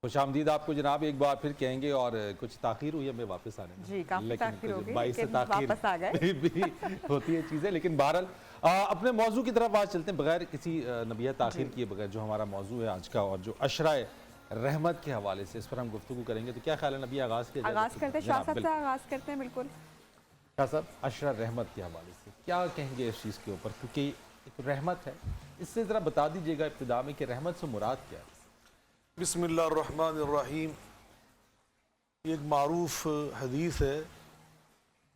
خوش آمدید آپ کو جناب ایک بار پھر کہیں گے، اور کچھ تاخیر ہوئی ہمیں واپس آنے میں، جی کافی تاخیر ہو گئی، 22 سے لیکن تاخیر واپس آ گئے بھی ہوتی ہے چیزیں، لیکن بہرحال اپنے موضوع کی طرف آج چلتے ہیں بغیر کسی نبیہ تاخیر کیے بغیر. جو ہمارا موضوع ہے آج کا، اور جو عشرۂ رحمت کے حوالے سے اس پر ہم گفتگو کریں گے. تو کیا خیال ہے نبی آغاز کیا جائے؟ آغاز کرتے ہیں شاہ صاحب سے، آغاز کرتے ہیں. بالکل شاہ صاحب، عشرۂ رحمت کے حوالے سے کیا کہیں گے اس چیز کے اوپر؟ کیونکہ ایک رحمت ہے، اس سے ذرا بتا دیجئے گا ابتدا میں کہ رحمت سے مراد کیا ہے؟ بسم اللہ الرحمن الرحیم. یہ ایک معروف حدیث ہے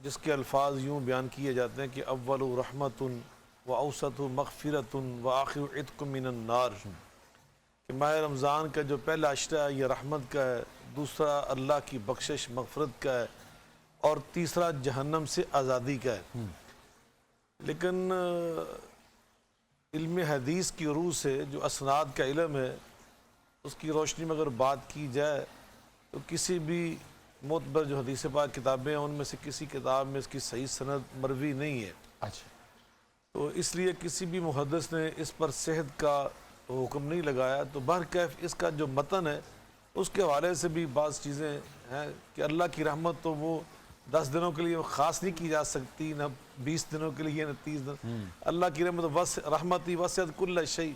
جس کے الفاظ یوں بیان کیے جاتے ہیں کہ اول رحمت و اوسط مغفرت و آخر عتق من النار. کہ ماہ رمضان کا جو پہلا عشرہ ہے یہ رحمت کا ہے، دوسرا اللہ کی بخشش مغفرت کا ہے، اور تیسرا جہنم سے آزادی کا ہے. لیکن علم حدیث کی روح سے جو اسناد کا علم ہے اس کی روشنی میں اگر بات کی جائے تو کسی بھی معتبر جو حدیث پاک کتابیں ہیں ان میں سے کسی کتاب میں اس کی صحیح سند مروی نہیں ہے. اچھا. تو اس لیے کسی بھی محدث نے اس پر صحت کا حکم نہیں لگایا. تو بہرکیف اس کا جو متن ہے اس کے حوالے سے بھی بعض چیزیں ہیں کہ اللہ کی رحمت تو وہ 10 دنوں کے لیے خاص نہیں کی جا سکتی، نہ 20 دنوں کے لیے، نہ 30 دن. اللہ کی رحمت رحمتی وسعت کل شیء.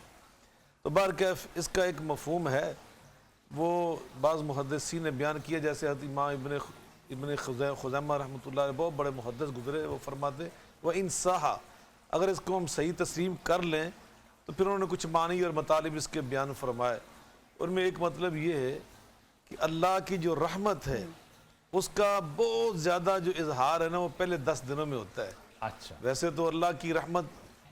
تو بہرکیف اس کا ایک مفہوم ہے، وہ بعض محدثین نے بیان کیا، جیسے حضرت امام ابن خزیمہ رحمۃ اللہ علیہ بہت بڑے محدث گزرے. وہ فرماتے وہ ان صحا، اگر اس کو ہم صحیح تسلیم کر لیں تو پھر انہوں نے کچھ معنی اور مطالب اس کے بیان فرمائے. ان میں ایک مطلب یہ ہے کہ اللہ کی جو رحمت ہے اس کا بہت زیادہ جو اظہار ہے نا وہ پہلے 10 دنوں میں ہوتا ہے. اچھا. ویسے تو اللہ کی رحمت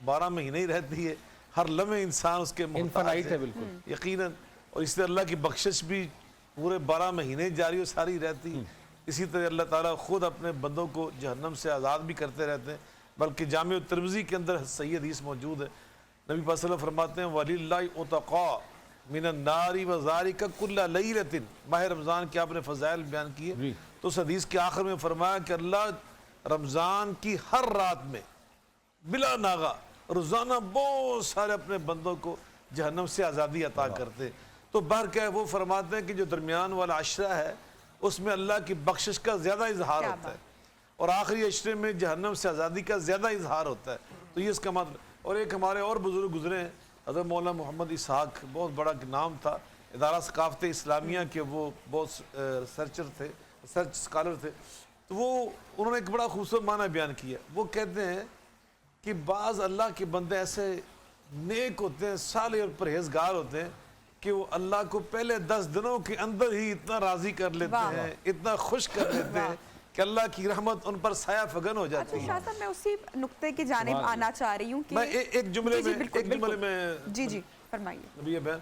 12 مہینے ہی رہتی ہے، ہر لمحے انسان اس کے محتاج ہے بالکل یقیناً. اور اس طرح اللہ کی بخشش بھی پورے 12 مہینے جاری و ساری رہتی. اسی طرح اللہ تعالیٰ خود اپنے بندوں کو جہنم سے آزاد بھی کرتے رہتے ہیں. بلکہ جامع ترمذی کے اندر صحیح حدیث موجود ہے، نبی صلی اللہ علیہ وسلم فرماتے ہیں وَلِلَّهِ عُتَقَاء مِنَ النَّارِ وَذَلِكَ كُلَّ لَيْلَةٍ. ماہ رمضان کے آپ نے فضائل بیان کیے تو اس حدیث کے آخر میں فرمایا کہ اللہ رمضان کی ہر رات میں بلا ناغا روزانہ بہت سارے اپنے بندوں کو جہنم سے آزادی عطا کرتے. تو بہرکیف وہ فرماتے ہیں کہ جو درمیان والا عشرہ ہے اس میں اللہ کی بخشش کا زیادہ اظہار ہوتا ہے، اور آخری عشرے میں جہنم سے آزادی کا زیادہ اظہار ہوتا ہے. تو یہ اس کا مطلب. اور ایک ہمارے اور بزرگ گزرے ہیں، حضرت مولانا محمد اسحاق، بہت بڑا نام تھا، ادارہ ثقافت اسلامیہ کے وہ بہت ریسرچر تھے، ریسرچ اسکالر تھے. تو وہ انہوں نے ایک بڑا خوبصورت معنی بیان کیا. وہ کہتے ہیں کہ بعض اللہ کے بندے ایسے نیک ہوتے ہیں، صالح اور پرہیزگار ہوتے ہیں کہ وہ اللہ کو پہلے 10 دنوں کے اندر ہی اتنا راضی کر لیتے ہیں، اتنا خوش کر لیتے ہیں کہ اللہ کی رحمت ان پر سایہ فگن ہو جاتی ہے. اچھا شاہ صاحب، میں اسی نقطے کی جانب آنا چاہ رہی ہوں کہ میں ایک جملے میں جی فرمائیے. نبی بیان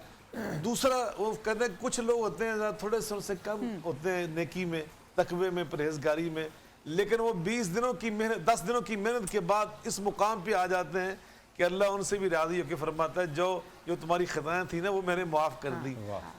دوسرا وہ کہتے ہیں کچھ لوگ ہوتے ہیں تھوڑے سے کم ہوتے ہیں نیکی میں، تقوی میں، پرہیزگاری میں، لیکن وہ 20 دنوں کی محنت، 10 دنوں کی محنت کے بعد اس مقام پہ آ جاتے ہیں کہ اللہ ان سے بھی راضی ہو کے فرماتا ہے جو تمہاری خطائیں تھیں نا وہ میں نے معاف کر دی.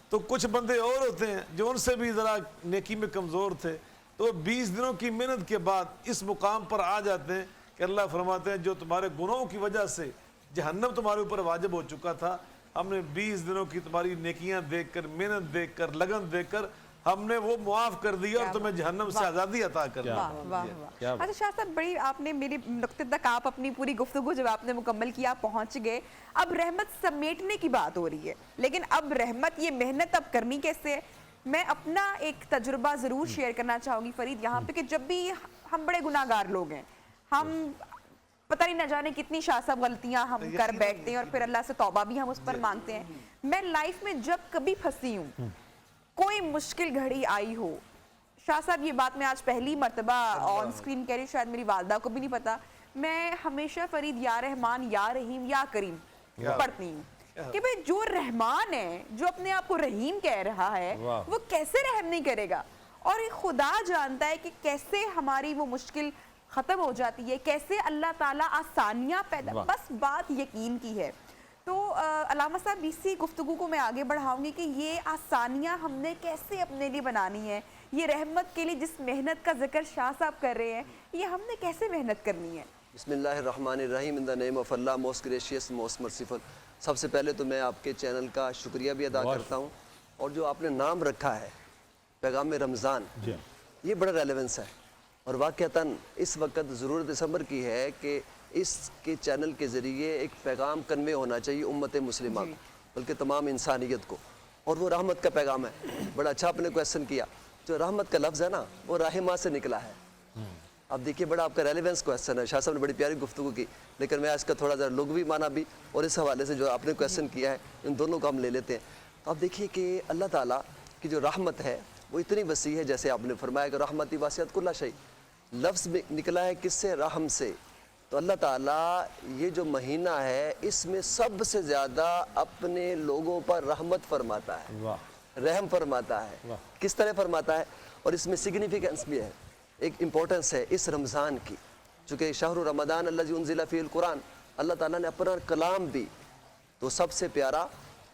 تو کچھ بندے اور ہوتے ہیں جو ان سے بھی ذرا نیکی میں کمزور تھے، تو 20 دنوں کی محنت کے بعد اس مقام پر آ جاتے ہیں کہ اللہ فرماتے ہیں جو تمہارے گناہوں کی وجہ سے جہنم تمہارے اوپر واجب ہو چکا تھا، ہم نے 20 دنوں کی تمہاری نیکیاں دیکھ کر، محنت دیکھ کر، لگن دیکھ کر ہم نے وہ معاف کر دیا اور تمہیں جہنم سے آزادی عطا کر دی. اچھا شاہ صاحب، بڑی آپ نے میری نقطے تک آپ اپنی پوری گفتگو جب آپ نے مکمل کیا پہنچ گئے. اب رحمت سمیٹنے کی بات ہو رہی ہے، لیکن اب رحمت یہ محنت اب کرنی کیسے ہے؟ میں اپنا ایک تجربہ ضرور شیئر کرنا چاہوں گی فرید یہاں پہ، کہ جب بھی ہم بڑے گناہ گار لوگ ہیں، ہم پتہ نہیں نہ جانے کتنی شاہ صاحب غلطیاں ہم کر بیٹھتے ہیں اور پھر اللہ سے توبہ بھی ہم اس پر مانگتے ہیں. میں لائف میں جب کبھی پھنسی ہوں، کوئی مشکل گھڑی آئی ہو، شاہ صاحب یہ بات میں آج پہلی مرتبہ آن سکرین کہہ رہی، شاید میری والدہ کو بھی نہیں پتا، میں ہمیشہ فرید یا رحمان یا رحیم یا کریم پڑھتی ہوں کہ بھئی جو رحمان ہے، جو اپنے آپ کو رحیم کہہ رہا ہے، وہ کیسے رحم نہیں کرے گا؟ اور خدا جانتا ہے کہ کیسے ہماری وہ مشکل ختم ہو جاتی ہے، کیسے اللہ تعالیٰ آسانیاں پیدا، بس بات یقین کی ہے. تو علامہ صاحب اسی گفتگو کو میں آگے بڑھاؤں گی کہ یہ آسانیاں ہم نے کیسے اپنے لیے بنانی ہے، یہ رحمت کے لیے جس محنت کا ذکر شاہ صاحب کر رہے ہیں، یہ ہم نے کیسے محنت کرنی ہے؟ بسم اللہ الرحمن الرحیم. In the name of Allah, most gracious, most merciful. سب سے پہلے تو میں آپ کے چینل کا شکریہ بھی ادا کرتا ہوں اور جو آپ نے نام رکھا ہے پیغام رمضان، جی یہ بڑا ریلیونس ہے، اور واقعتاً اس وقت ضرورت اس امر کی ہے کہ اس کے چینل کے ذریعے ایک پیغام کنوے ہونا چاہیے امت مسلمہ کو، بلکہ تمام انسانیت کو، اور وہ رحمت کا پیغام ہے۔ بڑا اچھا آپ نے کویسچن کیا، جو رحمت کا لفظ ہے نا وہ رحمہ سے نکلا ہے۔ اب دیکھیے بڑا آپ کا ریلیونس کویسچن ہے، شاہ صاحب نے بڑی پیاری گفتگو کی، لیکن میں اس کا تھوڑا ذرا لغوی معنی بھی اور اس حوالے سے جو آپ نے کویسچن کیا ہے ان دونوں کو ہم لے لیتے ہیں۔ تو آپ دیکھیے کہ اللہ تعالیٰ کی جو رحمت ہے وہ اتنی وسیع ہے، جیسے آپ نے فرمایا کہ رحمتی واسعت کل شیء، لفظ نکلا ہے کس سے؟ رحم سے۔ تو اللہ تعالیٰ یہ جو مہینہ ہے اس میں سب سے زیادہ اپنے لوگوں پر رحمت فرماتا ہے، واہ رحم فرماتا ہے۔ کس طرح فرماتا ہے؟ اور اس میں سگنیفیکنس بھی ہے، ایک امپورٹنس ہے اس رمضان کی، چونکہ شہر رمضان الذی انزل فیہ القرآن، اللہ تعالیٰ نے اپنا کلام بھی تو سب سے پیارا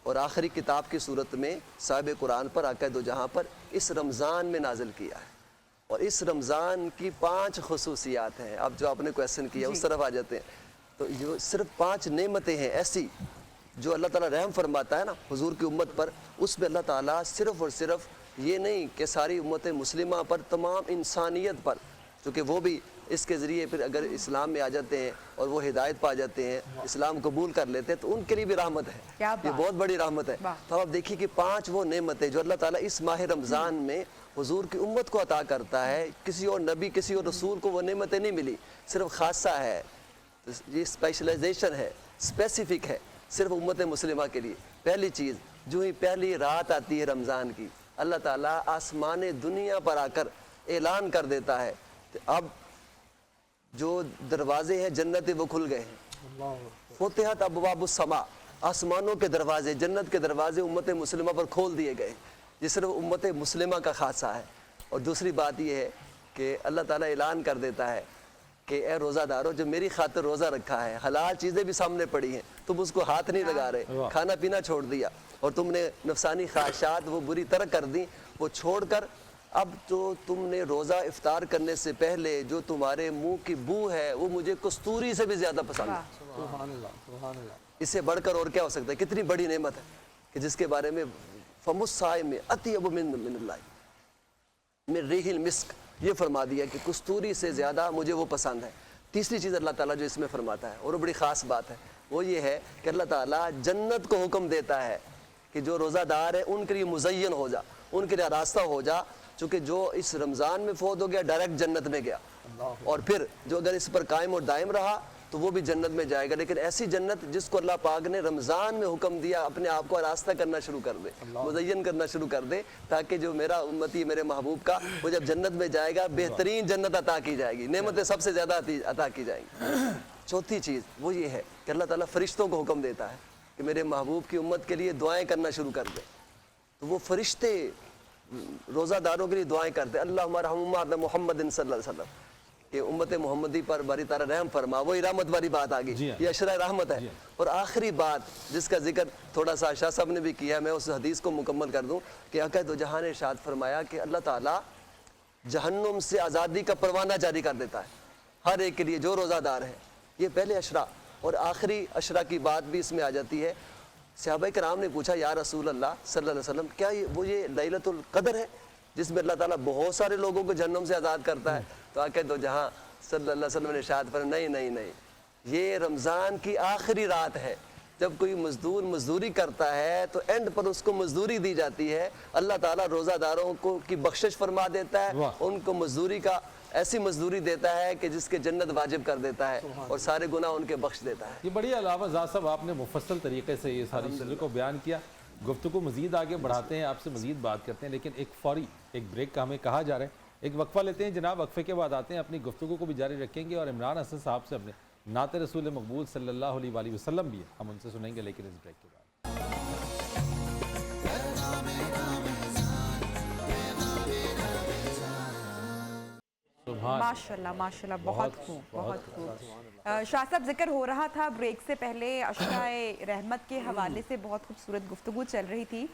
اور آخری کتاب کی صورت میں صاحب قرآن پر آقا دو جہاں پر اس رمضان میں نازل کیا ہے۔ اور اس رمضان کی 5 خصوصیات ہیں۔ اب جو آپ نے کویسچن کیا اس طرف آ جاتے ہیں، تو یہ صرف 5 نعمتیں ہیں ایسی جو اللہ تعالیٰ رحم فرماتا ہے نا حضور کی امت پر، اس میں اللہ تعالیٰ صرف اور صرف یہ نہیں کہ ساری امت مسلمہ پر، تمام انسانیت پر، چونکہ وہ بھی اس کے ذریعے پھر اگر اسلام میں آ جاتے ہیں اور وہ ہدایت پا جاتے ہیں، اسلام قبول کر لیتے ہیں، تو ان کے لیے بھی رحمت ہے، یہ بہت بڑی رحمت ہے۔ تو آپ دیکھیے کہ 5 وہ نعمتیں جو اللہ تعالیٰ اس ماہ رمضان میں حضور کی امت کو عطا کرتا ہے، کسی اور نبی کسی اور رسول کو وہ نعمتیں نہیں ملی، صرف خاصہ ہے، یہ اسپیشلائزیشن ہے، اسپیسیفک ہے صرف امت مسلمہ کے لیے۔ پہلی چیز، جو ہی پہلی رات آتی ہے رمضان کی، اللہ تعالیٰ آسمان دنیا پر آ کر اعلان کر دیتا ہے کہ اب جو دروازے ہیں جنت وہ کھل گئے ہیں، فتحت ابواب السماء، آسمانوں کے دروازے، جنت کے دروازے امت مسلمہ پر کھول دیے گئے، یہ صرف امت مسلمہ کا خاصہ ہے۔ اور دوسری بات یہ ہے کہ اللہ تعالیٰ اعلان کر دیتا ہے کہ اے روزہ دارو جو میری خاطر روزہ رکھا ہے، حلال چیزیں بھی سامنے پڑی ہیں، تم اس کو ہاتھ نہیں لگا رہے، کھانا پینا چھوڑ دیا، اور تم نے نفسانی خواہشات وہ بری طرح کر دی، وہ چھوڑ کر اب تو تم نے روزہ افطار کرنے سے پہلے جو تمہارے منہ کی بو ہے وہ مجھے کستوری سے بھی زیادہ پسند ہے۔ سبحان اللہ، سبحان اللہ۔ اس سے بڑھ کر اور کیا ہو سکتا ہے؟ کتنی بڑی نعمت ہے کہ جس کے بارے میں فم الصائم اطیب من اللہ من ریح المسک، یہ فرما دیا کہ کستوری سے زیادہ مجھے وہ پسند ہے۔ تیسری چیز اللہ تعالیٰ جو اس میں فرماتا ہے اور وہ بڑی خاص بات ہے، وہ یہ ہے کہ اللہ تعالیٰ جنت کو حکم دیتا ہے کہ جو روزہ دار ہے ان کے لیے مزین ہو جا، ان کے لیے راستہ ہو جا، چونکہ جو اس رمضان میں فوت ہو گیا ڈائریکٹ جنت میں گیا، اور پھر جو اگر اس پر قائم اور دائم رہا تو وہ بھی جنت میں جائے گا، لیکن ایسی جنت جس کو اللہ پاک نے رمضان میں حکم دیا اپنے آپ کو راستہ کرنا شروع کر دے، مزین کرنا شروع کر دے، تاکہ جو میرا امتی میرے محبوب کا وہ جب جنت میں جائے گا بہترین جنت عطا کی جائے گی، نعمتیں سب سے زیادہ عطا کی جائیں گی۔ چوتھی چیز وہ یہ ہے کہ اللہ تعالیٰ فرشتوں کو حکم دیتا ہے کہ میرے محبوب کی امت کے لیے دعائیں کرنا شروع کر دے، تو وہ فرشتے روزہ داروں کے لیے دعائیں کرتے، اللہم ارحم امت محمد صلی اللہ علیہ وسلم، کہ امت محمدی پر باری تعالیٰ رحم فرما، وہی رحمت والی بات آگئی، یہ اشرۂ رحمت ہے۔ اور آخری بات جس کا ذکر تھوڑا سا شاہ صاحب نے بھی کیا ہے، میں اس حدیث کو مکمل کر دوں کہ آقا دو جہاں نے ارشاد فرمایا کہ اللہ تعالیٰ جہنم سے آزادی کا پروانہ جاری کر دیتا ہے ہر ایک کے لیے جو روزہ دار ہے۔ یہ پہلے اشرا، اور آخری اشرا کی بات بھی اس میں آ جاتی ہے۔ صحابہ کرام نے پوچھا یا رسول اللہ صلی اللہ علیہ وسلم، کیا یہ لیلۃ القدر ہے جس میں اللہ تعالیٰ بہت سارے لوگوں کو جہنم سے آزاد کرتا ہے؟ تو آقا دو جہاں صلی اللہ علیہ وسلم نے ارشاد فرمایا نہیں، یہ رمضان کی آخری رات ہے، جب کوئی مزدور مزدوری کرتا ہے تو اینڈ پر اس کو مزدوری دی جاتی ہے، اللہ تعالیٰ روزہ داروں کو کی بخشش فرما دیتا ہے، ان کو مزدوری کا ایسی مزدوری دیتا ہے کہ جس کے جنت واجب کر دیتا ہے اور سارے گناہ ان کے بخش دیتا ہے۔ یہ بڑی علاوہ ذات صاحب آپ نے مفصل طریقے سے یہ ساری چیزوں کو بیان کیا، گفتگو مزید آگے بڑھاتے ہیں، آپ سے مزید بات کرتے ہیں، لیکن ایک بریک کا ہمیں کہا جا رہا ہے، ایک وقفہ لیتے ہیں جناب، وقفے کے بعد آتے ہیں، اپنی گفتگو کو بھی جاری رکھیں گے اور عمران حسن صاحب سے اپنے نعت رسول مقبول صلی اللہ علیہ وآلہ وسلم بھی ہے، ہم ان سے سنیں گے، لیکن اس بریک کے بعد۔ ماشاءاللہ ماشاءاللہ، بہت خوب بہت خوب۔ شاہ صاحب ذکر ہو رہا تھا بریک سے پہلے عشرۂ رحمت کے حوالے سے، بہت خوبصورت گفتگو چل رہی تھی۔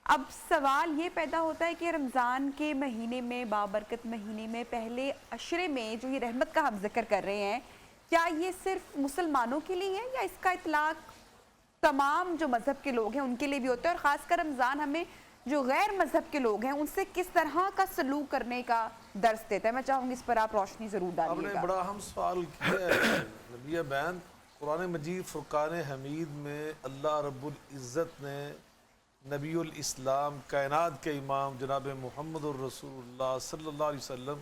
اب سوال یہ پیدا ہوتا ہے کہ رمضان کے مہینے میں، بابرکت مہینے میں، پہلے عشرے میں جو یہ رحمت کا ہم ذکر کر رہے ہیں، کیا یہ صرف مسلمانوں کے لیے ہے یا اس کا اطلاق تمام جو مذہب کے لوگ ہیں ان کے لیے بھی ہوتا ہے؟ اور خاص کر رمضان ہمیں جو غیر مذہب کے لوگ ہیں ان سے کس طرح کا سلوک کرنے کا درس دیتا ہے؟ میں چاہوں گی اس پر آپ روشنی ضرور آپ ڈالیے نے گا. بڑا اہم سوال کیا ہے نبی بین. قرآن مجید فرقان حمید میں اللہ رب العزت نے نبی الاسلام کائنات کے امام جناب محمد الرسول اللہ صلی اللہ علیہ وسلم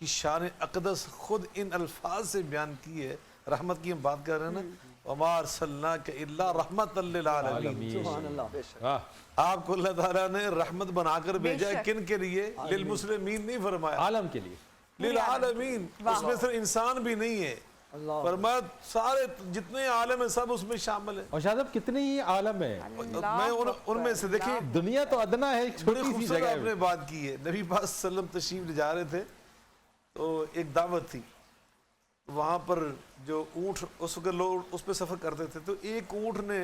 کی شان اقدس خود ان الفاظ سے بیان کی ہے. رحمت کی ہم بات کر رہے ہیں نا, وما ارسلناک الا رحمت للعالمین. سبحان اللہ. ہاں آپ کو اللہ تعالیٰ نے رحمت بنا کر بھیجا ہے. کن کے لیے؟ للمسلمین نہیں فرمایا, عالم کے لیے. للعالمین. اس میں صرف انسان بھی نہیں ہے, فرمایا سارے جتنے عالم ہیں سب اس میں شامل ہیں. اور شاید اب کتنے ہی عالم ہیں, میں ان میں سے دیکھیں دنیا تو ادنا ہے, ایک بڑی چھوٹی سی خوبصورت جگہ آپ نے ہے. بات کی ہے. نبی پاک صلی اللہ علیہ وسلم تشریف لے جا رہے تھے تو ایک دعوت تھی, وہاں پر جو اونٹ اس وقت لوگ اس پہ سفر کرتے تھے, تو ایک اونٹ نے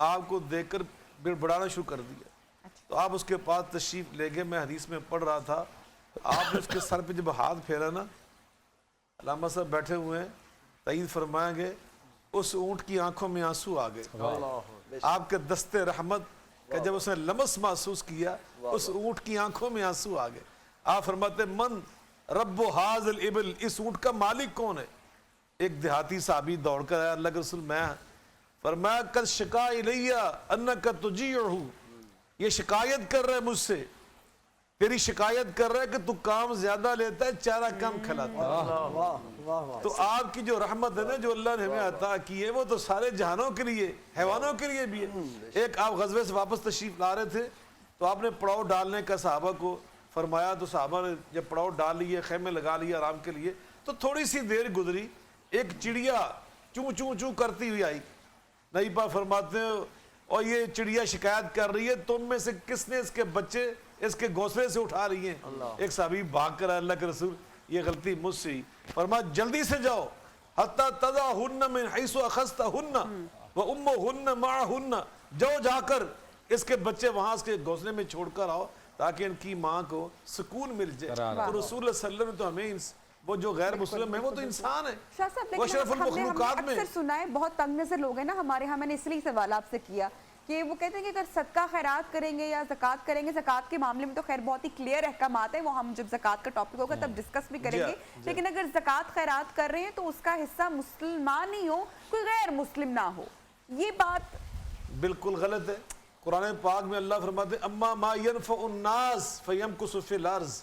آپ کو دیکھ کر بڑھانا شروع کر دیا. تو آپ اس کے پاس تشریف لے گئے. میں حدیث میں پڑھ رہا تھا, آپ نے اس کے سر پہ جب ہاتھ پھیرا نا, علامہ صاحب بیٹھے ہوئے ہیں, تائید فرمائیں گے اس اونٹ کی آنکھوں میں آنسو آ گئے. آپ کے دست رحمت کا جب اس نے لمس محسوس کیا, اس اونٹ کی آنکھوں میں آنسو آ گئے. آپ فرماتے من رب حاض الابل, اس اونٹ کا مالک کون ہے؟ ایک دیہاتی صحابی دوڑ کر آیا, اللہ کے رسول میں. فرمایا قد شکا الیہ انک تجیعہ, یہ شکایت کر رہا ہے مجھ سے, تیری شکایت کر رہا ہے کہ تو کام زیادہ لیتا ہے, چارہ کم کھلاتا ہے. تو آپ کی جو رحمت ہے نا جو اللہ نے ہمیں عطا کی ہے, وہ تو سارے جہانوں کے لیے, حیوانوں کے لیے بھی ہے. ایک آپ غزوے سے واپس تشریف لا رہے تھے, تو آپ نے پڑاؤ ڈالنے کا صحابہ کو فرمایا, تو صحابہ نے جب پڑاؤ ڈال لیے, خیمے لگا لیے آرام کے لیے, تو تھوڑی سی دیر گزری, ایک چڑیا چوں چوں چوں کرتی ہوئی آئی. نبی پاک فرماتے ہیں اور یہ چڑیا شکایت کر رہی ہے, تم میں سے کس نے اس کے بچے اس کے گھونسلے سے اٹھا رہی ہیں؟ ایک صحابی بھاگ کر اللہ کے رسول یہ غلطی مجھ سے ہی. فرمایا جلدی سے جاؤ, حتی تضعہن من حیث اخذتہن وامہن معہن, جاؤ جا کر اس کے بچے وہاں اس کے گھونسلے میں چھوڑ کر آؤ تاکہ ان کی ماں کو سکون مل جائے. تو رسول اللہ صلی اللہ علیہ وسلم نے تو ہمیں وہ جو غیر مسلم ہے وہ تو انسان ہے, شاہ صاحب وہ اشرف لیکن ہم نے المخلوقات میں. اکثر سنا ہے, بہت تنگ نظر لوگ ہیں نا ہمارے ہاں, میں نے اس لیے سوال آپ سے کیا کہ وہ کہتے ہیں کہ اگر صدقہ خیرات کریں گے یا زکوٰۃ کریں گے, زکوٰۃ کے معاملے میں تو خیر بہت ہی کلیئر احکامات ہیں, وہ ہم جب زکوٰۃ کا ٹاپک ہوگا تب ڈسکس بھی کریں گے, لیکن اگر زکوٰۃ خیرات کر رہے ہیں تو اس کا حصہ مسلمان ہی ہو, کوئی غیر مسلم نہ ہو, یہ بات بالکل غلط ہے. قرآن پاک میں اللہ فرماتے اما ما ينفع الناس فيمكث في الارض,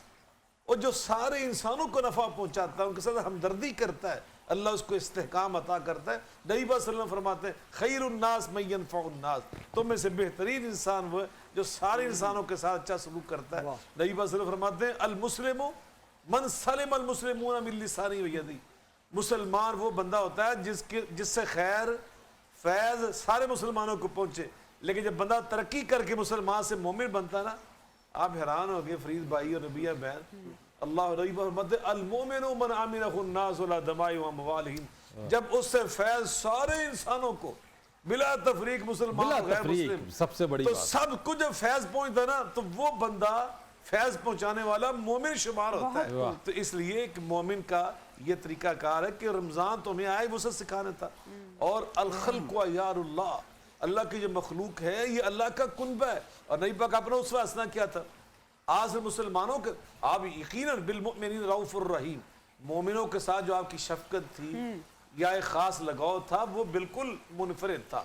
اور جو سارے انسانوں کو نفع پہنچاتا ہے, ان کے ساتھ ہمدردی کرتا ہے, اللہ اس کو استحکام عطا کرتا ہے. نبی صلی اللہ علیہ وسلم فرماتے ہیں خیر الناس من ينفع الناس, تم میں سے بہترین انسان وہ ہے جو سارے انسانوں کے ساتھ اچھا سلوک کرتا ہے. نبی صلی اللہ علیہ وسلم فرماتے ہیں المسلم من سلم المسلمون من لسانه ویده, مسلمان وہ بندہ ہوتا ہے جس سے خیر فیض سارے مسلمانوں کو پہنچے. لیکن جب بندہ ترقی کر کے مسلمان سے مومن بنتا ہے نا, آپ حیران ہو گئے فرید بھائی اور نبیہ بہن, اللہ رضی فرماتے المومن من امنہ الناس ولا دماء واموالہم, جب اس سے فیض سارے انسانوں کو بلا تفریق مسلمان غیر مسلم, سب سے بڑی تو بات, سب کو جب فیض پہنچتا ہے نا تو وہ بندہ فیض پہنچانے والا مومن شمار ہوتا ہے. تو اس لیے ایک مومن کا یہ طریقہ کار ہے کہ رمضان تو ہمیں آئے وہ سے سکھانا تھا. اور الخلق و عیار اللہ, اللہ کی جو مخلوق ہے یہ اللہ کا کنبہ ہے. اور نبی پاک اپنا اسوہ حسنہ کیا تھا, آج مسلمانوں کے آپ یقیناً بالمؤمنین رؤوف الرحیم, مومنوں کے ساتھ جو آپ کی شفقت تھی یا ایک خاص لگاؤ تھا وہ بالکل منفرد تھا.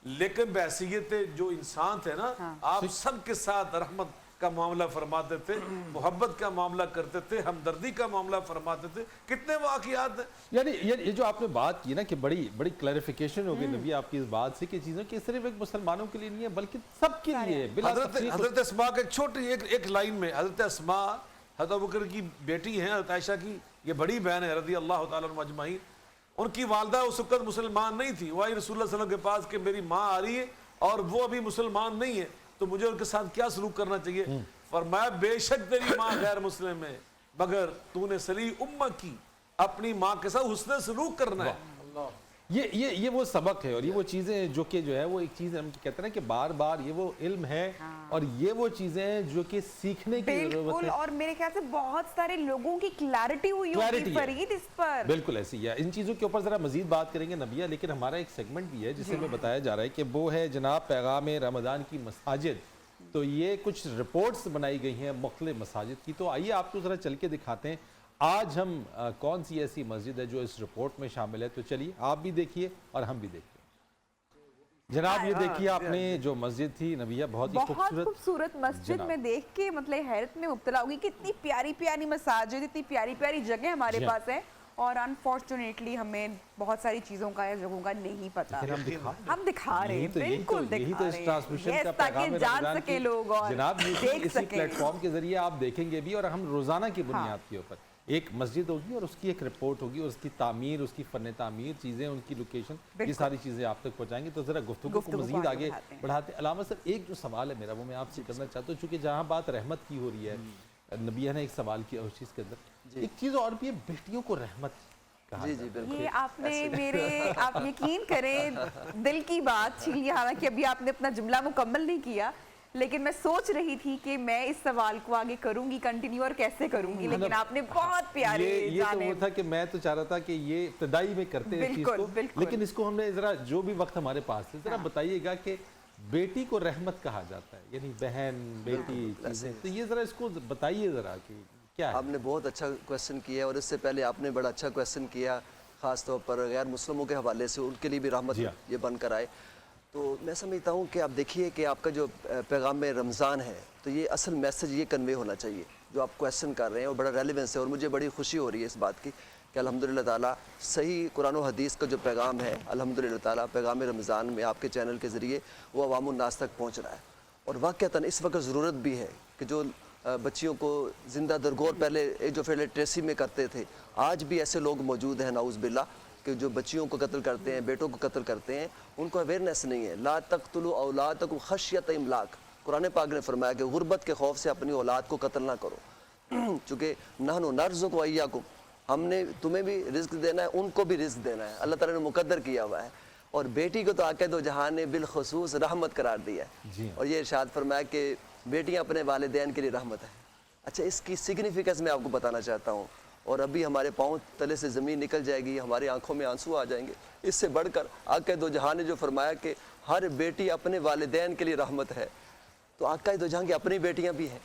لیکن بحیثیت جو انسان تھے نا, آپ سب کے ساتھ رحمت کا معاملہ فرماتے تھے, محبت کا معاملہ کرتے تھے, ہمدردی کا معاملہ فرماتے تھے. کتنے واقعات ہیں. یعنی یہ جو آپ نے بات کی نا کہ بڑی کلیریفیکیشن ہو گئی نبی آپ کی اس بات سے کہ چیزیں کہ صرف ایک مسلمانوں کے لیے نہیں ہے بلکہ سب کے لیے. حضرت اسماء کا ایک چھوٹی ایک لائن میں, حضرت اسماء حضرت ابوبکر کی بیٹی ہیں, حضرت عائشہ کی یہ بڑی بہن ہے رضی اللہ تعالیٰ عنہم اجمعین. ان کی والدہ اس وقت مسلمان نہیں تھی, وہ آئی رسول اللہ صلی اللہ علیہ وسلم کے پاس کہ میری ماں آ رہی ہے اور وہ ابھی مسلمان نہیں ہے, تو مجھے ان کے ساتھ کیا سلوک کرنا چاہیے؟ فرمایا بے شک تیری ماں غیر مسلم ہے مگر تو نے صلی امہ کی, اپنی ماں کے ساتھ حسن سلوک کرنا ہے. یہ وہ سبق ہے اور یہ وہ چیزیں جو کہ جو ہے وہ ایک چیز ہم کہتے ہیں نا کہ بار بار یہ وہ علم ہے اور یہ وہ چیزیں جو کہ سیکھنے کی ضرورت بالکل. ہے. اور میرے خیال سے بہت سارے لوگوں کی کلیئرٹی ہوئی ہوگی فرید اس پر. بالکل ایسی ہے. ان چیزوں کے اوپر ذرا مزید بات کریں گے نبیہ, لیکن ہمارا ایک سیگمنٹ بھی ہے جسے میں بتایا جا رہا ہے کہ وہ ہے جناب پیغام رمضان کی مساجد. تو یہ کچھ رپورٹس بنائی گئی ہیں مختلف مساجد کی، تو آئیے آپ کو ذرا چل کے دکھاتے ہیں آج ہم کون سی ایسی مسجد ہے جو اس رپورٹ میں شامل ہے. تو چلیے آپ بھی دیکھیے اور ہم بھی دیکھیں. جناب یہ دیکھیے آپ نے جو مسجد تھی نبیہ، بہت ہی خوبصورت مسجد میں دیکھ کے مطلب حیرت میں مبتلا ہوگی کہ اتنی پیاری پیاری مساجد، اتنی پیاری پیاری جگہ ہمارے پاس ہے، اور انفارچونیٹلی ہمیں بہت ساری چیزوں کا یا جگہوں کا نہیں پتا. ہم دکھا رہے ہیں، بالکل دکھا رہے ہیں تاکہ جان سکے لوگ اور جناب دیکھ اسی سکیں. پلیٹ فارم کے ذریعے آپ دیکھیں گے بھی، اور ہم روزانہ کی بنیاد کے اوپر ایک مسجد ہوگی اور اس کی ایک رپورٹ ہوگی، اور اس کی تعمیر، اس کی فن تعمیر، چیزیں، ان کی لوکیشن، یہ ساری چیزیں آپ تک پہنچائیں گے. تو ذرا گفتگو کو مزید آگے بڑھاتے ہیں. علامہ صاحب ایک جو سوال ہے میرا وہ میں آپ سے کرنا چاہتا ہوں، چونکہ جہاں بات رحمت کی ہو رہی ہے، نبیہ نے ایک سوال کیا اس چیز کے اندر، ایک چیز اور بھی ہے، بیٹیوں کو رحمت کہا جی جی بالکل. یہ آپ نے آپ یقین کریں دل کی بات چھین لی. حالانکہ ابھی آپ نے اپنا جملہ مکمل نہیں کیا، لیکن میں سوچ رہی تھی کہ میں اس سوال کو آگے کروں گی کنٹینیو اور کیسے کروں گی، لیکن آپ نے بہت پیارے یہ تو وہ تھا کہ میں تو چاہ رہا تھا کہ یہ ابتدائی میں کرتے ہیں اس چیز کو، لیکن اس کو ہم نے ذرا جو بھی وقت ہمارے پاس ہے ذرا بتائیے گا کہ بیٹی کو رحمت کہا جاتا ہے، یعنی بہن بیٹی چیزیں، تو یہ ذرا اس کو بتائیے ذرا کہ کیا ہے. آپ نے بہت اچھا کویسچن کیا، اور اس سے پہلے آپ نے بڑا اچھا کویسچن کیا خاص طور پر غیر مسلموں کے حوالے سے، ان کے لیے بھی رحمت یہ بن کر آئے. تو میں سمجھتا ہوں کہ آپ دیکھیے کہ آپ کا جو پیغام رمضان ہے، تو یہ اصل میسج یہ کنوے ہونا چاہیے جو آپ کویسچن کر رہے ہیں، اور بڑا ریلیونس ہے. اور مجھے بڑی خوشی ہو رہی ہے اس بات کی کہ الحمدللہ تعالیٰ صحیح قرآن و حدیث کا جو پیغام ہے الحمدللہ تعالیٰ پیغام رمضان میں آپ کے چینل کے ذریعے وہ عوام الناس تک پہنچ رہا ہے. اور واقعتاً اس وقت ضرورت بھی ہے کہ جو بچیوں کو زندہ درگور پہلے ایج آف لٹریسی میں کرتے تھے، آج بھی ایسے لوگ موجود ہیں نعوذ باللہ کہ جو بچیوں کو قتل کرتے ہیں، بیٹوں کو قتل کرتے ہیں، ان کو اویئرنیس نہیں ہے. لا تقتلوا اولادکم خشیۃ املاق، قرآن پاک نے فرمایا کہ غربت کے خوف سے اپنی اولاد کو قتل نہ کرو. چونکہ نحن نرزق وایاکم، ہم نے تمہیں بھی رزق دینا ہے، ان کو بھی رزق دینا ہے، اللہ تعالیٰ نے مقدر کیا ہوا ہے. اور بیٹی کو تو آقا دو جہان نے بالخصوص رحمت قرار دیا ہے، اور یہ ارشاد فرمایا کہ بیٹیاں اپنے والدین کے لیے رحمت ہے. اچھا اس کی سگنیفیکنس میں آپ کو بتانا چاہتا ہوں، اور ابھی ہمارے پاؤں تلے سے زمین نکل جائے گی، ہماری آنکھوں میں آنسو آ جائیں گے. اس سے بڑھ کر آقا دو جہان نے جو فرمایا کہ ہر بیٹی اپنے والدین کے لیے رحمت ہے، تو آقا دو جہان کی اپنی بیٹیاں بھی ہیں.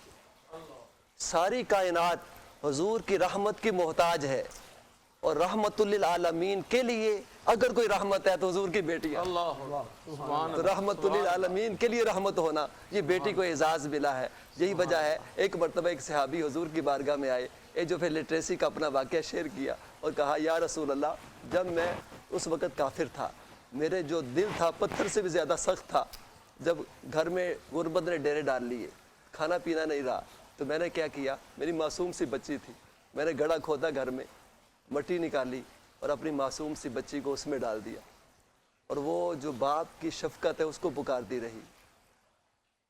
ساری کائنات حضور کی رحمت کی محتاج ہے، اور رحمت للعالمین کے لیے اگر کوئی رحمت ہے تو حضور کی بیٹی ہے. تو رحمت للعالمین کے لیے رحمت ہونا، یہ بیٹی کو اعزاز ملا ہے. یہی وجہ ہے ایک مرتبہ ایک صحابی حضور کی بارگاہ میں آئے، ایج آف لٹریسی کا اپنا واقعہ شیئر کیا اور کہا یا رسول اللہ، جب میں اس وقت کافر تھا، میرے جو دل تھا پتھر سے بھی زیادہ سخت تھا. جب گھر میں غربت نے ڈیرے ڈال لیے، کھانا پینا نہیں رہا، تو میں نے کیا کیا، میری معصوم سی بچی تھی، میں نے گڑھا کھودا، گھر میں مٹی نکالی اور اپنی معصوم سی بچی کو اس میں ڈال دیا، اور وہ جو باپ کی شفقت ہے اس کو پکارتی رہی.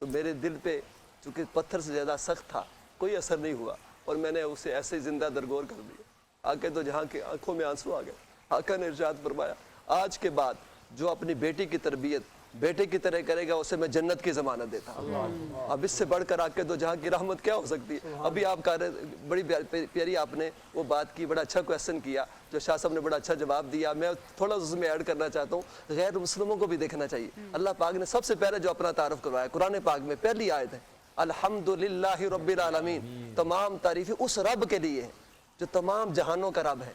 تو میرے دل پہ چونکہ پتھر سے زیادہ سخت تھا کوئی اثر نہیں ہوا، اور میں نے اسے ایسے ہی زندہ درگور کر دیا. آقا تو جہاں کی آنکھوں میں آنسو آ گئے. آقا نے ارشاد فرمایا آج کے بعد جو اپنی بیٹی کی تربیت بیٹے کی طرح کرے گا اسے میں جنت کی ضمانت دیتا ہوں. اب اس سے بڑھ کر آقا تو جہاں کی رحمت کیا ہو سکتی ہے. ابھی آپ کہہ رہے بڑی پیاری آپ نے وہ بات کی، بڑا اچھا کویسچن کیا جو شاہ صاحب نے بڑا اچھا جواب دیا. میں تھوڑا اس میں ایڈ کرنا چاہتا ہوں، غیر مسلموں کو بھی دیکھنا چاہیے. اللہ پاک نے سب سے پہلے جو اپنا تعارف کروایا قرآن پاک میں پہلی آیت ہے الحمدللہ رب العالمین، تمام تعریفیں اس رب کے لیے ہیں جو تمام جہانوں کا رب ہے.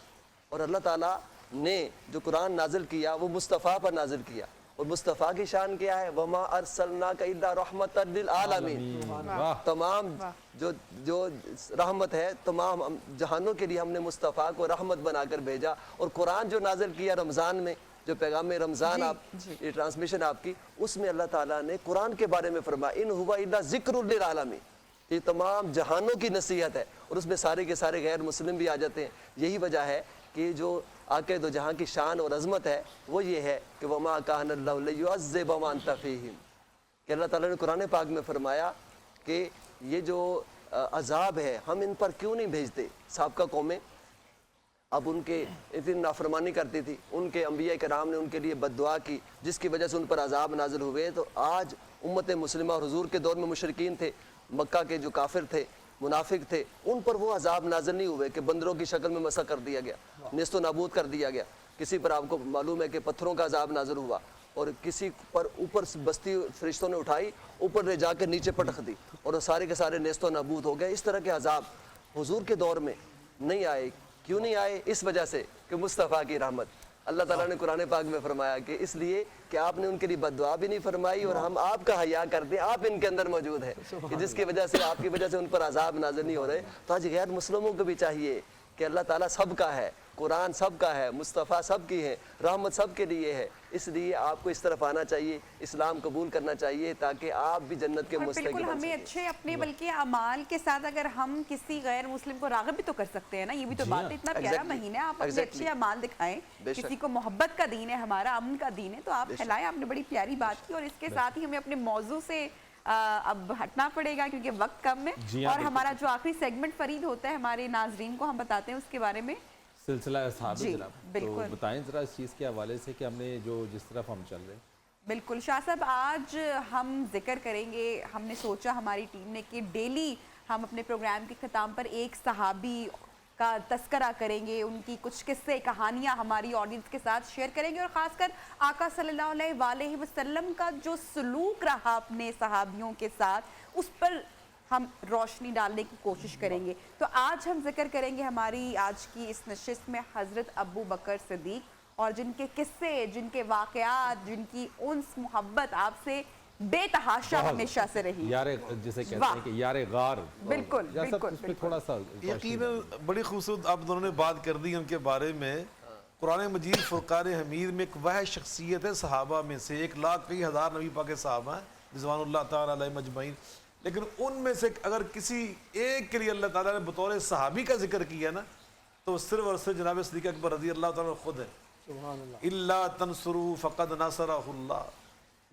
اور اللہ تعالیٰ نے جو قرآن نازل کیا وہ مصطفیٰ پر نازل کیا، اور مصطفیٰ کی شان کیا ہے، وما ارسلناک الا رحمۃ للعالمین. تمام جو رحمت ہے تمام جہانوں کے لیے ہم نے مصطفیٰ کو رحمت بنا کر بھیجا. اور قرآن جو نازل کیا رمضان میں، جو پیغام رمضان آپ یہ ٹرانسمیشن آپ کی، اس میں اللہ تعالیٰ نے قرآن کے بارے میں فرمایا ان ہوا الا ذکر للعالمین، یہ تمام جہانوں کی نصیحت ہے. اور اس میں سارے کے سارے غیر مسلم بھی آ جاتے ہیں. یہی وجہ ہے کہ جو آقا دو جہاں کی شان اور عظمت ہے وہ یہ ہے کہ وما کان اللہ لیعذب وانت فیہم، کہ اللہ تعالیٰ نے قرآن پاک میں فرمایا کہ یہ جو عذاب ہے ہم ان پر کیوں نہیں بھیجتے. سابقہ قومیں اب ان کے اتنی نافرمانی کرتی تھی، ان کے انبیاء کرام نے ان کے لیے بد دعا کی جس کی وجہ سے ان پر عذاب نازل ہوئے. تو آج امت مسلمہ اور حضور کے دور میں مشرکین تھے، مکہ کے جو کافر تھے، منافق تھے، ان پر وہ عذاب نازل نہیں ہوئے کہ بندروں کی شکل میں مسح کر دیا گیا، نیست و نابود کر دیا گیا. کسی پر آپ کو معلوم ہے کہ پتھروں کا عذاب نازل ہوا. اور کسی پر اوپر سے بستی فرشتوں نے اٹھائی، اوپر لے جا کے نیچے پٹخ دی اور وہ سارے کے سارے نیست و نابود ہو گئے۔ اس طرح کے عذاب حضور کے دور میں نہیں آئے۔ کیوں نہیں آئے؟ اس وجہ سے کہ مصطفیٰ کی رحمت۔ اللہ تعالیٰ نے قرآن پاک میں فرمایا کہ اس لیے کہ آپ نے ان کے لیے بد دعا بھی نہیں فرمائی اور ہم آپ کا حیا کرتے ہیں، آپ ان کے اندر موجود ہیں، کہ جس کی وجہ سے آپ کی وجہ سے ان پر عذاب نازل نہیں ہو رہے۔ تو آج غیر مسلموں کو بھی چاہیے کہ اللہ تعالیٰ سب کا ہے، قرآن سب کا ہے، مصطفیٰ سب کی ہے، رحمت سب کے لیے ہے، اس لیے آپ کو اس طرف آنا چاہیے، اسلام قبول کرنا چاہیے تاکہ آپ بھی جنت کے اور مستحق بالکل بن ہمیں سکیں۔ اچھے اپنے بلکہ اعمال کے ساتھ اگر ہم کسی غیر مسلم کو راغب بھی تو کر سکتے ہیں نا، یہ بھی تو بات ہے۔ اتنا پیارا Exactly. مہینہ ہے، آپ اپنے Exactly. اچھے اعمال دکھائیں، بے شک۔ کسی کو محبت کا دین ہے ہمارا، امن کا دین ہے، تو آپ پھیلائیں۔ آپ نے بڑی پیاری بات کی اور اس کے ساتھ ہی ہمیں اپنے موضوع سے اب ہٹنا پڑے گا کیونکہ وقت کم ہے، جی ہاں، اور ہمارا جو آخری سیگمنٹ فرید ہوتا ہے ہمارے ناظرین کو ہم بتاتے ہیں اس کے بارے میں۔ سلسلہ اصحاب جی، جناب، تو بالکل۔ بتائیں ذرا اس چیز کے حوالے سے کہ ہم نے جو جس طرف ہم چل رہے ہیں۔ بالکل شاہ صاحب، آج ہم ذکر کریں گے، ہم نے سوچا ہماری ٹیم نے کہ ڈیلی ہم اپنے پروگرام کے ختام پر ایک صحابی کا تذکرہ کریں گے، ان کی کچھ قصے کہانیاں ہماری آڈینس کے ساتھ شیئر کریں گے، اور خاص کر آقا صلی اللہ علیہ وآلہ وسلم کا جو سلوک رہا اپنے صحابیوں کے ساتھ، اس پر ہم روشنی ڈالنے کی کوشش کریں گے۔ تو آج ہم ذکر کریں گے ہماری آج کی اس نشست میں حضرت ابو بکر صدیق، اور جن کے قصے، جن کے واقعات، جن کی انس محبت آپ سے بے تحاشا ہمیشہ سے رہی۔ یار جسے کہتے ہیں کہ یار غار، بالکل یا سب بالکل اس پہ تھوڑا سا یقیناً بڑی خوبصورت آپ دونوں نے بات کر دی ان کے بارے میں۔ قرآن مجید فرقان حمید میں ایک وہ شخصیت ہے صحابہ میں سے، 1,00,000 کئی ہزار نبی پاک کے صحابہ ہیں رضوان اللہ تعالیٰ علیہ مجمعین، لیکن ان میں سے اگر کسی ایک کے لیے اللہ تعالیٰ نے بطور صحابی کا ذکر کیا نا، تو صرف اور صرف جناب صدیق اکبر رضی اللہ تعالیٰ خود ہے۔ اِلَّا تَنْصُرُوا فَقَدْ نَصَرَهُ اللَّهُ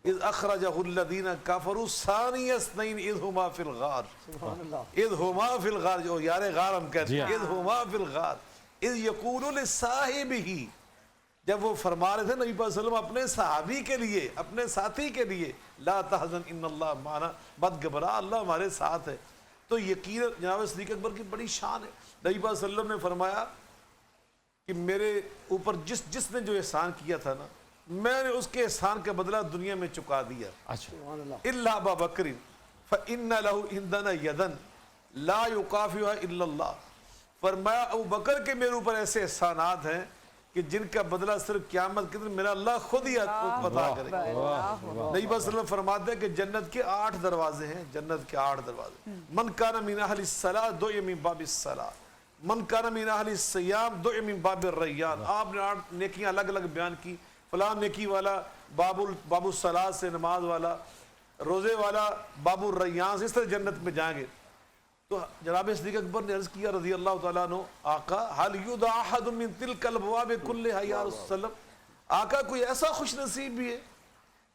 اِذْ أَخْرَجَهُ الَّذِينَ كَفَرُوا ثَانِيَ اثْنَيْنِ اِذْ هُمَا فِي الْغَارِ اِذْ هُمَا فِي الْغَارِ، جو یار غار ہم کہتے ہیں، اِذْ هُمَا فِي الْغَارِ اِذْ يَقُولُ لِصَاحِبِهِ، جب وہ فرما رہے تھے نبی صلی اللہ علیہ وسلم اپنے صحابی کے لیے، اپنے ساتھی کے لیے، لا تحزن ان اللہ معنا، مت گھبرا، اللہ ہمارے ساتھ ہے۔ تو یقین جناب صدیق اکبر کی بڑی شان ہے۔ نبی صلی اللہ علیہ وسلم نے فرمایا کہ میرے اوپر جس نے جو احسان کیا تھا نا، میں نے اس کے احسان کا بدلہ دنیا میں چکا دیا۔ اچھا، الا ابا بکر فان له عندنا یدا لا یکافئها الا اللہ، فرمایا ابو بکر کے میرے اوپر ایسے احسانات ہیں کہ جن کا بدلہ صرف قیامت کے دن میرا اللہ خود ہی عطا کرے گا۔ نبی صلی اللہ علیہ وسلم فرماتے ہیں کہ جنت کے 8 دروازے ہیں، جنت کے 8 دروازے۔ من کان من اہل الصلاۃ دعی من باب الصلاۃ، من کان من اہل الصیام دعی من باب الریان۔ آپ نے 8 نیکیاں الگ الگ بیان کی، فلاں نیکی والا باب الصلاۃ سے، نماز والا، روزے والا باب الریان سے، اس طرح جنت میں جائیں گے۔ تو جناب صدیق اکبر نے عرض کیا رضی اللہ تعالیٰ عنہ، آقا حل یدعى احد من تلك الابواب كلها یا رسول اللہ، آقا کوئی ایسا خوش نصیب بھی ہے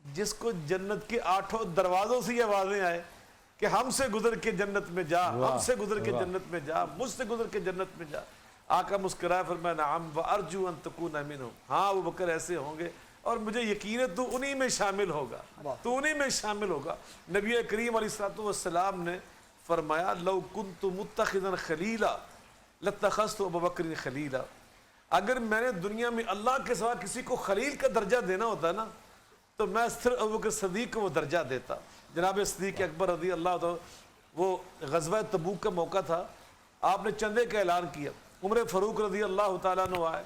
جس کو جنت کے 8 دروازوں سے یہ آوازیں آئے کہ ہم سے گزر کے جنت میں جا، ہم سے گزر کے جنت میں جا، مجھ سے گزر کے جنت میں جا۔ آقا مسکرائے فرمایا نعم وارجو ان تکون منهم، ہاں ابو بکر ایسے ہوں گے اور مجھے یقین ہے تو انہی میں شامل ہوگا، تو انہی میں شامل ہوگا۔ نبی کریم علیہ الصلوۃ والسلام نے فرمایا لو کنت متخذا خلیلا لاتخذت ابو بکر خلیلا، اگر میں نے دنیا میں اللہ کے سوا کسی کو خلیل کا درجہ دینا ہوتا نا تو میں صرف ابو بکر صدیق کو وہ درجہ دیتا۔ جناب صدیق اکبر رضی اللہ تعالیٰ، وہ غزوہ تبوک کا موقع تھا، آپ نے چندے کا اعلان کیا، عمر فاروق رضی اللہ تعالیٰ عنہ آئے،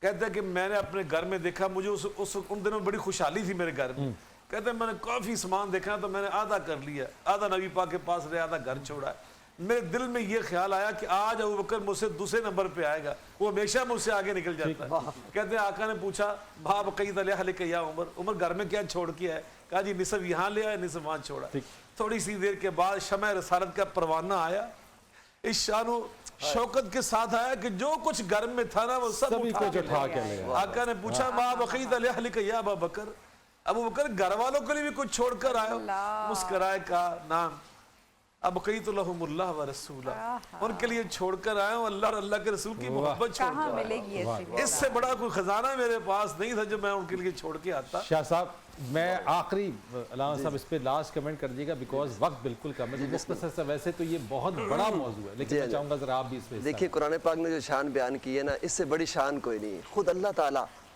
کہتے ہیں کہ میں نے اپنے گھر میں دیکھا، مجھے ان دنوں بڑی خوشحالی تھی میرے گھر میں، کہتے ہیں میں نے کافی سامان دیکھا تو میں نے آدھا کر لیا، آدھا نبی پاک کے پاس رہے، آدھا گھر چھوڑا ہے۔ میرے دل میں یہ خیال آیا کہ آج ابو بکر مجھ سے دوسرے نمبر پہ آئے گا، وہ ہمیشہ مجھ سے آگے نکل جاتا ہے۔ کہتے ہیں آقا نے پوچھا بھا بقیت علیہ یا عمر، عمر گھر میں کیا چھوڑ کے ہے؟ کہا جی نصف یہاں لے آئے، نصف وہاں چھوڑا۔ تھوڑی سی دیر کے بعد شمع رسالت کا پروانہ آیا، اس شان و شوکت کے ساتھ آیا کہ جو کچھ گھر میں تھا نا وہ سب اٹھا کے لے گیا۔ آقا نے پوچھا بھا بقیت علیہ یا ابا بکر، ابو بکر گھر والوں کے لیے بھی کچھ چھوڑ کر آئے؟ مسکرائے کہا نام ابقیت لہم اللہ و رسولہ، ان کے لیے چھوڑ کر آئے ہوں اللہ اور اللہ کے رسول کی محبت چھوڑ کہاں کر ملے آئے گی ایسی ہوں۔ اس سے بڑا کوئی خزانہ میرے پاس نہیں تھا جو میں ان کے لیے چھوڑ کے آتا۔ شاہ صاحب میں آخری علامہ صاحب اس پہ لاسٹ کمنٹ کر دیے گا بیکاز وقت بالکل کم ہے، مختصر سے ویسے تو یہ بہت بڑا موضوع ہے لیکن میں چاہوں گا ذرا آپ بھی اس پہ دیکھیے قرآن پاک نے جو شان بیان کی ہے نا، اس سے بڑی شان کوئی نہیں ہے۔ خود اللہ تعالیٰ